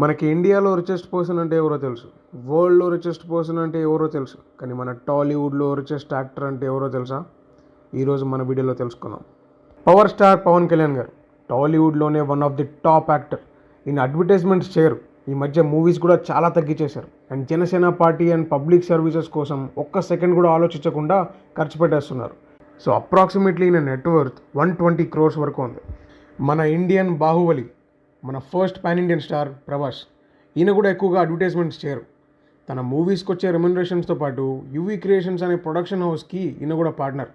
మనకి ఇండియాలో richest person అంటే ఎవరో తెలుసు, వరల్డ్లో రిచెస్ట్ పర్సన్ అంటే ఎవరో తెలుసు, కానీ మన టాలీవుడ్లో రిచెస్ట్ యాక్టర్ అంటే ఎవరో తెలుసా? ఈరోజు మన వీడియోలో తెలుసుకుందాం. పవర్ స్టార్ పవన్ కళ్యాణ్ గారు టాలీవుడ్లోనే one of the top actor. ఈయన అడ్వర్టైజ్మెంట్స్ చేయరు, ఈ మధ్య మూవీస్ కూడా చాలా తగ్గించేశారు. And Janasena party and public services కోసం ఒక్క సెకండ్ కూడా ఆలోచించకుండా ఖర్చు పెట్టేస్తున్నారు. సో అప్రాక్సిమేట్లీ ఈయన నెట్వర్త్ 120 crores వరకు ఉంది. మన ఇండియన్ బాహుబలి, మన first pan Indian star Prabhas, ఈయన కూడా ఎక్కువగా అడ్వర్టైజ్మెంట్స్ చేయరు. తన మూవీస్కి వచ్చే రెమ్యునరేషన్స్తో పాటు యువి క్రియేషన్స్ అనే ప్రొడక్షన్ హౌస్కి ఈయన కూడా పార్ట్నర్.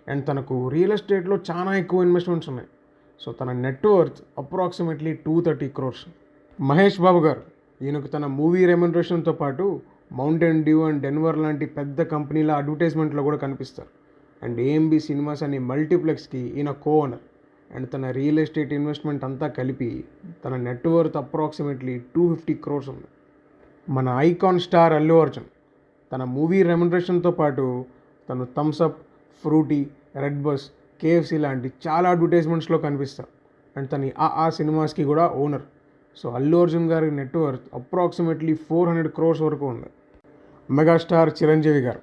అండ్ తనకు రియల్ ఎస్టేట్లో చాలా ఎక్కువ ఇన్వెస్ట్మెంట్స్ ఉన్నాయి. సో తన net worth approximately 230 crores. Mahesh Babu గారు, ఈయనకు తన మూవీ రెమ్యునరేషన్తో పాటు మౌంటైన్ డ్యూ అండ్ డెన్వర్ లాంటి పెద్ద కంపెనీల అడ్వర్టైజ్మెంట్లో కూడా కనిపిస్తారు. అండ్ ఏఎంబి సినిమాస్ అనే మల్టీప్లెక్స్కి ఈయన కో ఓనర్. అండ్ తన రియల్ ఎస్టేట్ ఇన్వెస్ట్మెంట్ అంతా కలిపి తన నెట్వర్త్ అప్రాక్సిమేట్లీ 250 crores ఉంది. మన ఐకాన్ స్టార్ అల్లు అర్జున్, తన మూవీ రెమ్యునరేషన్తో పాటు తను Thums Up, Frooti, red bus, KFC లాంటి చాలా అడ్వర్టైజ్మెంట్స్లో కనిపిస్తారు. అండ్ తన ఆ సినిమాస్కి కూడా ఓనర్. సో అల్లు అర్జున్ గారి నెట్వర్త్ అప్రాక్సిమేట్లీ 400 crores వరకు ఉంది. మెగాస్టార్ చిరంజీవి గారు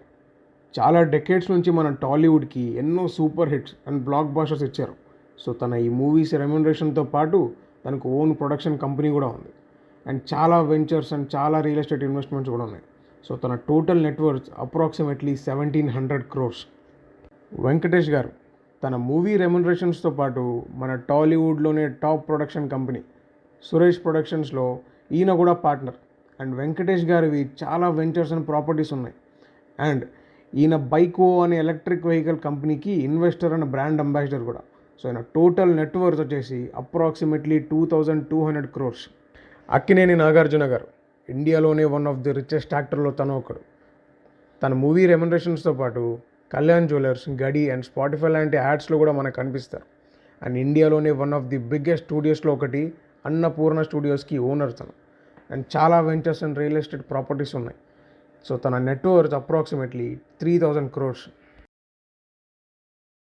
చాలా డెకేడ్స్ నుంచి మన టాలీవుడ్కి ఎన్నో సూపర్ హిట్స్ అండ్ బ్లాక్ బాస్టర్స్ ఇచ్చారు. సో తన ఈ మూవీస్ రెమ్యునరేషన్తో పాటు తనకు ఓన్ ప్రొడక్షన్ కంపెనీ కూడా ఉంది. అండ్ చాలా వెంచర్స్ అండ్ చాలా రియల్ ఎస్టేట్ ఇన్వెస్ట్మెంట్స్ కూడా ఉన్నాయి. సో తన total net worth approximately 1700 crores. Venkatesh గారు తన మూవీ రెమ్యునరేషన్స్తో పాటు మన టాలీవుడ్లోనే టాప్ ప్రొడక్షన్ కంపెనీ సురేష్ ప్రొడక్షన్స్లో ఈయన కూడా పార్ట్నర్. అండ్ వెంకటేష్ గారివి చాలా వెంచర్స్ అండ్ ప్రాపర్టీస్ ఉన్నాయి. అండ్ ఈయన బైకో అనే ఎలక్ట్రిక్ వెహికల్ కంపెనీకి ఇన్వెస్టర్ అండ్ బ్రాండ్ అంబాసిడర్ కూడా. సో ఆయన టోటల్ నెట్వర్త్ వచ్చేసి అప్రాక్సిమేట్లీ 2200 crores. అక్కినేని నాగార్జున గారు ఇండియాలోనే వన్ ఆఫ్ ది రిచెస్ట్ యాక్టర్లో తను ఒకడు. తన మూవీ రెమ్యునరేషన్స్తో పాటు కళ్యాణ్ జ్యువెలర్స్, గడి అండ్ స్పాటిఫై లాంటి యాడ్స్లో కూడా మనకు కనిపిస్తారు. అండ్ ఇండియాలోనే వన్ ఆఫ్ ది బిగ్గెస్ట్ స్టూడియోస్లో ఒకటి అన్నపూర్ణ స్టూడియోస్కి ఓనర్ తను. అండ్ చాలా ventures and real estate properties ఉన్నాయి. సో తన నెట్వర్త్ అప్రాక్సిమేట్లీ 3000 crores.